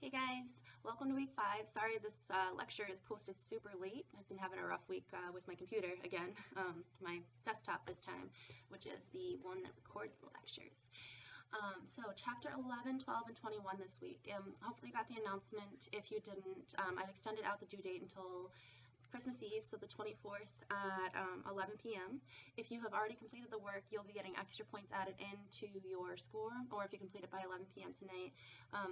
Hey guys, welcome to week 5. Sorry this lecture is posted super late. I've been having a rough week with my computer again, my desktop this time, which is the one that records the lectures. So chapter 11, 12, and 21 this week. Hopefully you got the announcement. If you didn't, I've extended out the due date until Christmas Eve, so the 24th at 11 p.m. If you have already completed the work, you'll be getting extra points added into your score, or if you complete it by 11 p.m. tonight.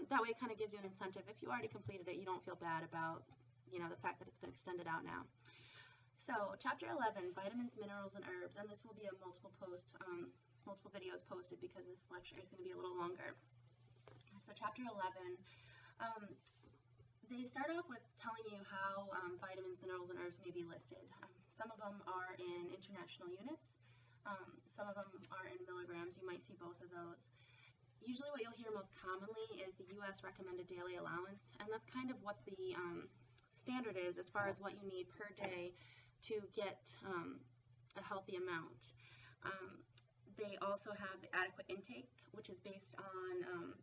That way it kind of gives you an incentive. If you already completed it, you don't feel bad about, the fact that it's been extended out now. So chapter 11, vitamins, minerals, and herbs, and this will be a multiple videos posted because this lecture is going to be a little longer. So chapter 11, they start off with telling you how vitamins, minerals, and herbs may be listed. Some of them are in international units. Some of them are in milligrams. You might see both of those. Usually what you'll hear most commonly is the U.S. recommended daily allowance, and that's kind of what the standard is as far as what you need per day to get a healthy amount. They also have adequate intake, which is based on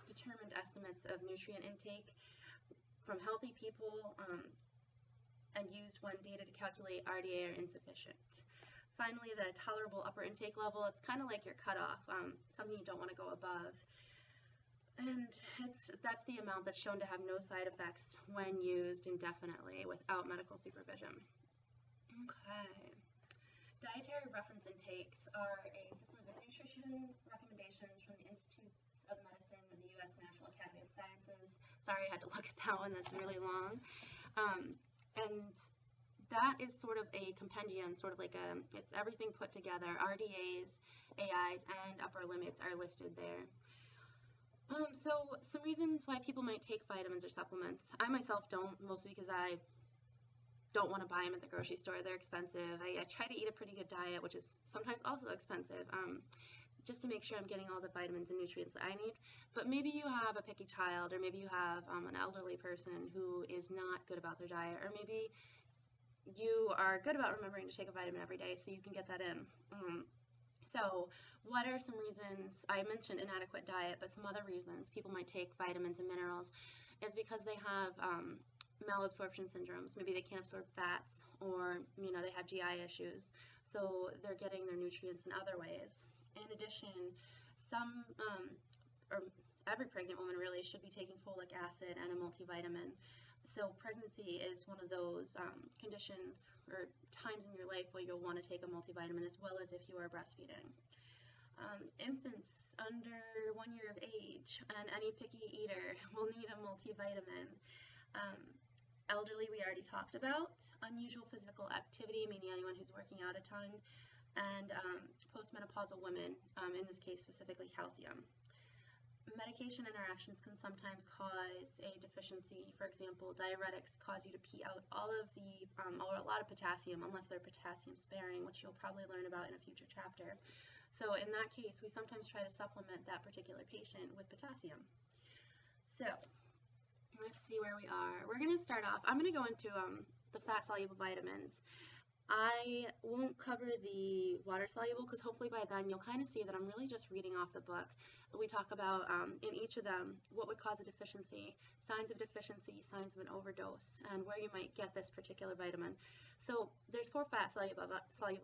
determined estimates of nutrient intake from healthy people and used when data to calculate RDA are insufficient. Finally, the tolerable upper intake level, it's kind of like your cutoff, something you don't want to go above. And that's the amount that's shown to have no side effects when used indefinitely without medical supervision. Okay. Dietary reference intakes are a system of nutrition recommendations from the Institutes of Medicine and the U.S. National Academy of Sciences. Sorry, I had to look at that one. That's really long. And that is sort of a compendium, sort of like it's everything put together. RDAs, AIs, and upper limits are listed there. So some reasons why people might take vitamins or supplements. I myself don't, mostly because I don't want to buy them at the grocery store. They're expensive. I try to eat a pretty good diet, which is sometimes also expensive, just to make sure I'm getting all the vitamins and nutrients that I need. But maybe you have a picky child, or maybe you have an elderly person who is not good about their diet, or maybe you are good about remembering to take a vitamin every day, so you can get that in. So what are some reasons? I mentioned inadequate diet, but some other reasons people might take vitamins and minerals is because they have malabsorption syndromes. Maybe they can't absorb fats, or they have GI issues, so they're getting their nutrients in other ways. In addition, or every pregnant woman really should be taking folic acid and a multivitamin. So pregnancy is one of those conditions or times in your life where you'll want to take a multivitamin, as well as if you are breastfeeding. Infants under 1 year of age and any picky eater will need a multivitamin. Elderly, we already talked about. Unusual physical activity, meaning anyone who's working out a ton, and postmenopausal women, in this case specifically calcium. Medication interactions can sometimes cause a deficiency. For example, diuretics cause you to pee out all of the, or a lot of potassium, unless they're potassium sparing, which you'll probably learn about in a future chapter. So in that case, we sometimes try to supplement that particular patient with potassium. So let's see where we are. We're going to start off. I'm going to go into the fat-soluble vitamins. I won't cover the water-soluble because hopefully by then you'll kind of see that I'm really just reading off the book. We talk about in each of them what would cause a deficiency, signs of deficiency, signs of an overdose, and where you might get this particular vitamin. So there's 4 fat-soluble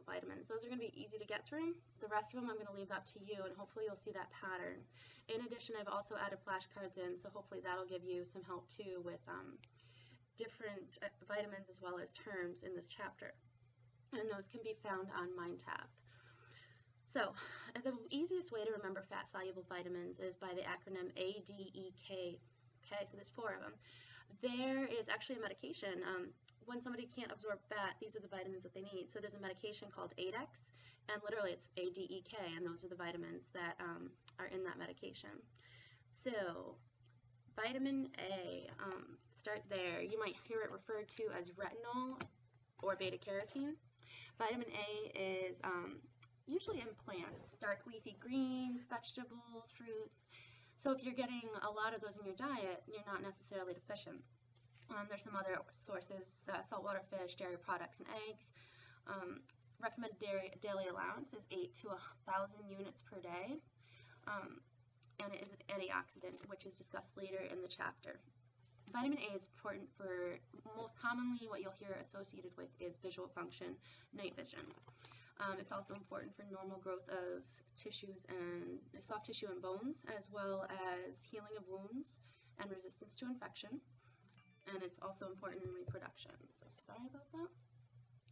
vitamins. Those are going to be easy to get through. The rest of them I'm going to leave up to you, and hopefully you'll see that pattern. In addition, I've also added flashcards in, so hopefully that'll give you some help too with different vitamins as well as terms in this chapter. And those can be found on MindTap. So the easiest way to remember fat-soluble vitamins is by the acronym ADEK. Okay, so there's 4 of them. There is actually a medication. When somebody can't absorb fat, these are the vitamins that they need. So there's a medication called ADEX, and literally it's ADEK, and those are the vitamins that are in that medication. So vitamin A, start there. You might hear it referred to as retinol or beta-carotene. Vitamin A is usually in plants, dark leafy greens, vegetables, fruits. So if you're getting a lot of those in your diet, you're not necessarily deficient. There's some other sources, saltwater fish, dairy products, and eggs. Recommended daily allowance is 8 to 1,000 units per day. and it is an antioxidant, which is discussed later in the chapter. Vitamin A is important for, most commonly what you'll hear associated with is visual function, night vision. It's also important for normal growth of tissues and soft tissue and bones, as well as healing of wounds and resistance to infection. And it's also important in reproduction. So sorry about that.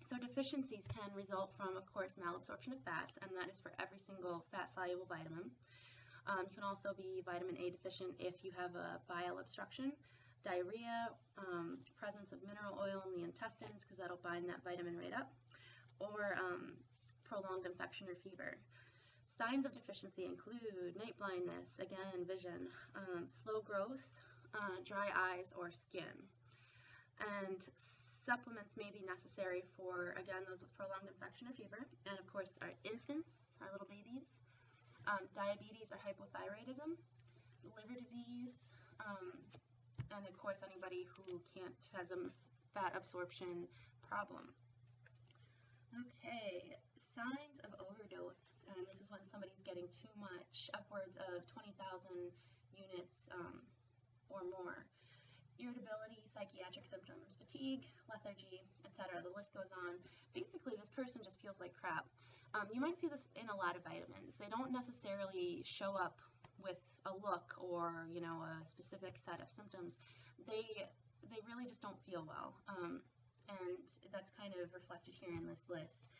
So deficiencies can result from, of course, malabsorption of fats, and that is for every single fat-soluble vitamin. You can also be vitamin A deficient if you have a bile obstruction, diarrhea, presence of mineral oil in the intestines, because that'll bind that vitamin right up, or prolonged infection or fever. Signs of deficiency include night blindness, again, vision, slow growth, dry eyes, or skin. And supplements may be necessary for, again, those with prolonged infection or fever, and of course our infants, our little babies, diabetes or hypothyroidism, liver disease, and of course anybody who has a fat absorption problem. Okay, signs of overdose, and this is when somebody's getting too much, upwards of 20,000 units or more. Irritability, psychiatric symptoms, fatigue, lethargy, etc. The list goes on. Basically, this person just feels like crap. You might see this in a lot of vitamins. They don't necessarily show up with a look or, you know, a specific set of symptoms. They really just don't feel well. And that's kind of reflected here in this list.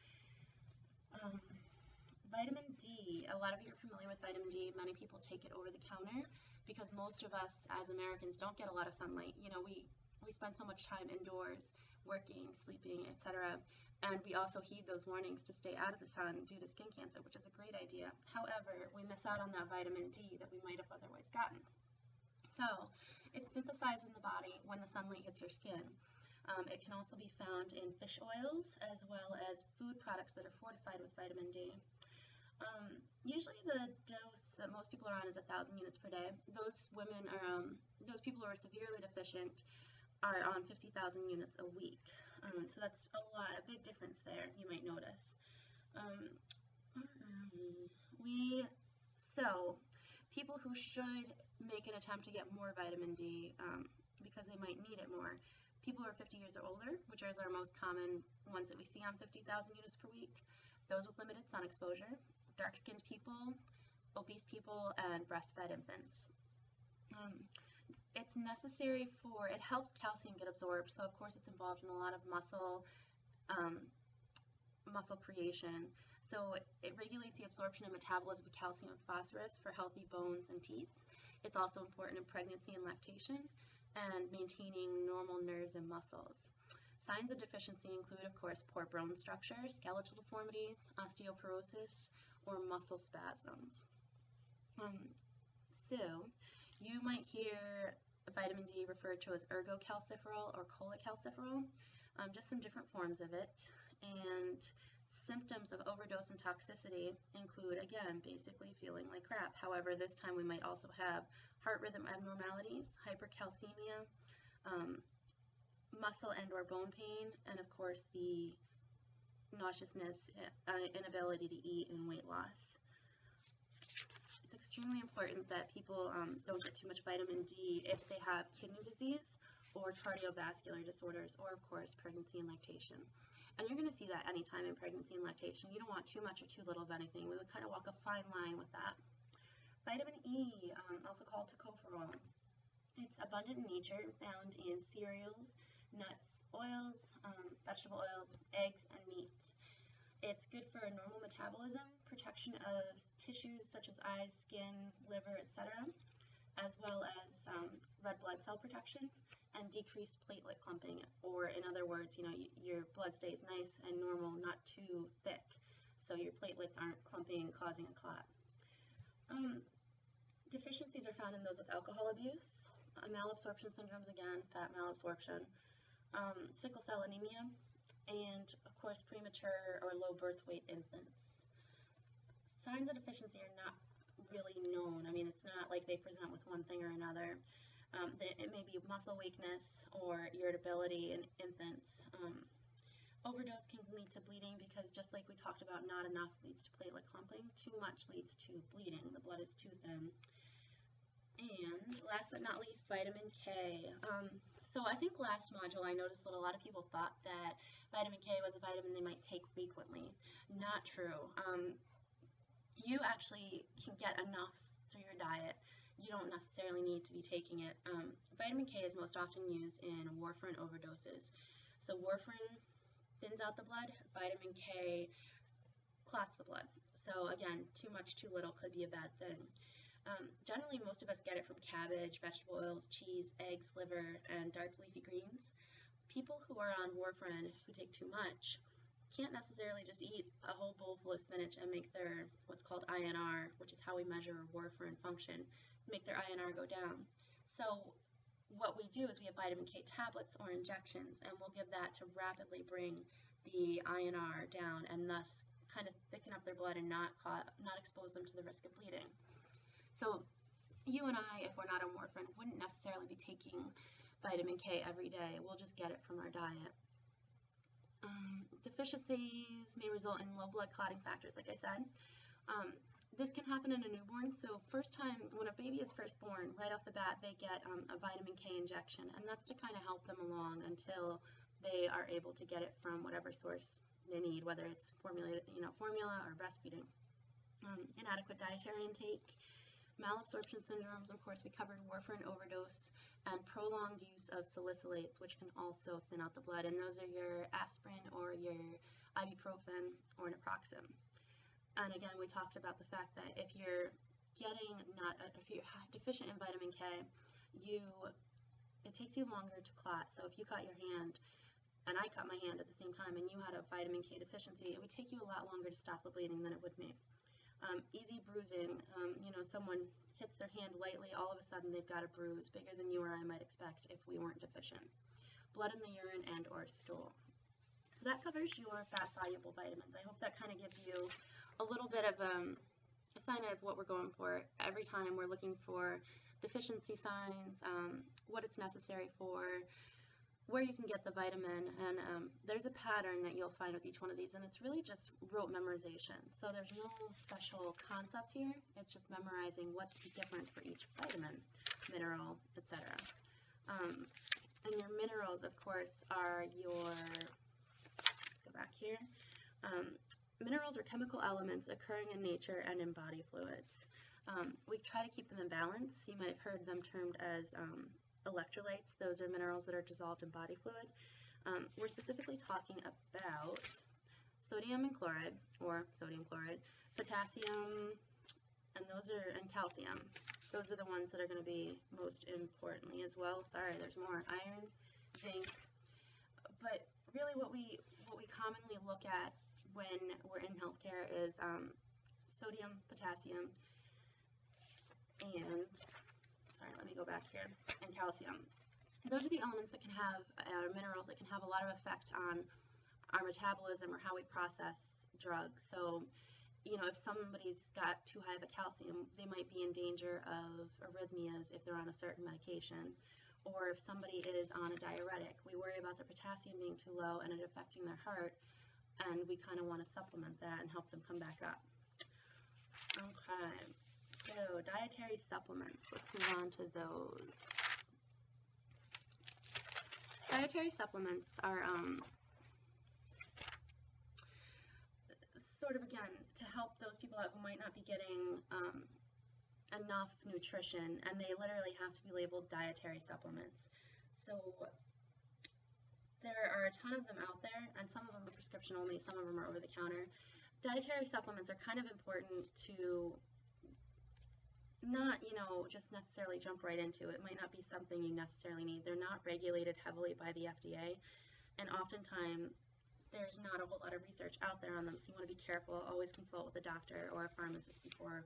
Vitamin D, a lot of you are familiar with vitamin D. Many people take it over the counter because most of us as Americans don't get a lot of sunlight. You know, we spend so much time indoors, working, sleeping, etc. And we also heed those warnings to stay out of the sun due to skin cancer, which is a great idea. However, we miss out on that vitamin D that we might have otherwise gotten. So, it's synthesized in the body when the sunlight hits your skin. It can also be found in fish oils as well as food products that are fortified with vitamin D. Usually the dose that most people are on is 1,000 units per day. Those women are, those people who are severely deficient are on 50,000 units a week. So that's a big difference there, you might notice. So people who should make an attempt to get more vitamin D because they might need it more. People who are 50 years or older, which are our most common ones that we see on 50,000 units per week. Those with limited sun exposure, dark-skinned people, obese people, and breastfed infants. It's necessary for, it helps calcium get absorbed, so of course it's involved in a lot of muscle creation. So it regulates the absorption and metabolism of calcium and phosphorus for healthy bones and teeth. It's also important in pregnancy and lactation, and maintaining normal nerves and muscles. Signs of deficiency include, of course, poor bone structure, skeletal deformities, osteoporosis, or muscle spasms. So, you might hear vitamin D referred to as ergocalciferol or cholecalciferol, just some different forms of it. And symptoms of overdose and toxicity include, again, basically feeling like crap. However, this time we might also have heart rhythm abnormalities, hypercalcemia, muscle and or bone pain, and of course the nauseousness, inability to eat, and weight loss. It's extremely important that people don't get too much vitamin D if they have kidney disease or cardiovascular disorders, or of course pregnancy and lactation. And you're going to see that anytime in pregnancy and lactation. You don't want too much or too little of anything. We would kind of walk a fine line with that. Vitamin E, also called tocopherol. It's abundant in nature, found in cereals, nuts, oils, vegetable oils, eggs, and meat. It's good for normal metabolism, protection of tissues such as eyes, skin, liver, etc., as well as red blood cell protection and decreased platelet clumping, or in other words, you know, your blood stays nice and normal, not too thick, so your platelets aren't clumping and causing a clot. Deficiencies are found in those with alcohol abuse, malabsorption syndromes, again, fat malabsorption, sickle cell anemia, and of course premature or low birth weight infants. Signs of deficiency are not really known. I mean, it's not like they present with one thing or another. It may be muscle weakness or irritability in infants. Overdose can lead to bleeding because, just like we talked about, not enough leads to platelet clumping. Too much leads to bleeding. The blood is too thin. last but not least, vitamin K. So I think last module I noticed that a lot of people thought that vitamin K was a vitamin they might take frequently. Not true. You actually can get enough through your diet. You don't necessarily need to be taking it. Vitamin K is most often used in warfarin overdoses. So warfarin thins out the blood, vitamin K clots the blood. So again, too much, too little could be a bad thing. Generally, most of us get it from cabbage, vegetable oils, cheese, eggs, liver, and dark leafy greens. People who are on warfarin who take too much can't necessarily just eat a whole bowl full of spinach and make their what's called INR, which is how we measure warfarin function, make their INR go down. So what we do is we have vitamin K tablets or injections, and we'll give that to rapidly bring the INR down and thus kind of thicken up their blood and not expose them to the risk of bleeding. So you and I, if we're not on warfarin, wouldn't necessarily be taking vitamin K every day. We'll just get it from our diet. Deficiencies may result in low blood clotting factors, like I said. This can happen in a newborn. So first time, when a baby is first born, right off the bat, they get a vitamin K injection, and that's to kind of help them along until they are able to get it from whatever source they need, whether it's formula or breastfeeding. Inadequate dietary intake, malabsorption syndromes, of course, we covered warfarin overdose, and prolonged use of salicylates, which can also thin out the blood, and those are your aspirin or your ibuprofen or naproxen. And again, we talked about the fact that if you're deficient in vitamin K, it takes you longer to clot. So if you cut your hand and I cut my hand at the same time and you had a vitamin K deficiency, it would take you a lot longer to stop the bleeding than it would me. Easy bruising, someone hits their hand lightly, all of a sudden they've got a bruise bigger than you or I might expect if we weren't deficient. Blood in the urine and or stool. So that covers your fat-soluble vitamins. I hope that kind of gives you a little bit of a sign of what we're going for every time we're looking for deficiency signs, what it's necessary for, where you can get the vitamin, and there's a pattern that you'll find with each one of these, and it's really just rote memorization. So there's no special concepts here, it's just memorizing what's different for each vitamin, mineral, etc. And your minerals, of course, are let's go back here. Minerals are chemical elements occurring in nature and in body fluids. We try to keep them in balance. You might have heard them termed as electrolytes. Those are minerals that are dissolved in body fluid. We're specifically talking about sodium and chloride, or sodium chloride, potassium, and calcium. Those are the ones that are going to be most importantly as well. Sorry, there's more. Iron, zinc. But really what we commonly look at when we're in healthcare is sodium, potassium, and let me go back here, and calcium. Those are the elements that can have, minerals that can have a lot of effect on our metabolism or how we process drugs. So, if somebody's got too high of a calcium, they might be in danger of arrhythmias if they're on a certain medication. Or if somebody is on a diuretic, we worry about their potassium being too low and it affecting their heart, and we kind of want to supplement that and help them come back up. Okay. So, dietary supplements, let's move on to those. Dietary supplements are sort of, again, to help those people out who might not be getting enough nutrition, and they literally have to be labeled dietary supplements. So, there are a ton of them out there, and some of them are prescription only, some of them are over the counter. Dietary supplements are kind of important to not, just necessarily jump right into. It might not be something you necessarily need. They're not regulated heavily by the FDA, and oftentimes there's not a whole lot of research out there on them, so you want to be careful. Always consult with a doctor or a pharmacist before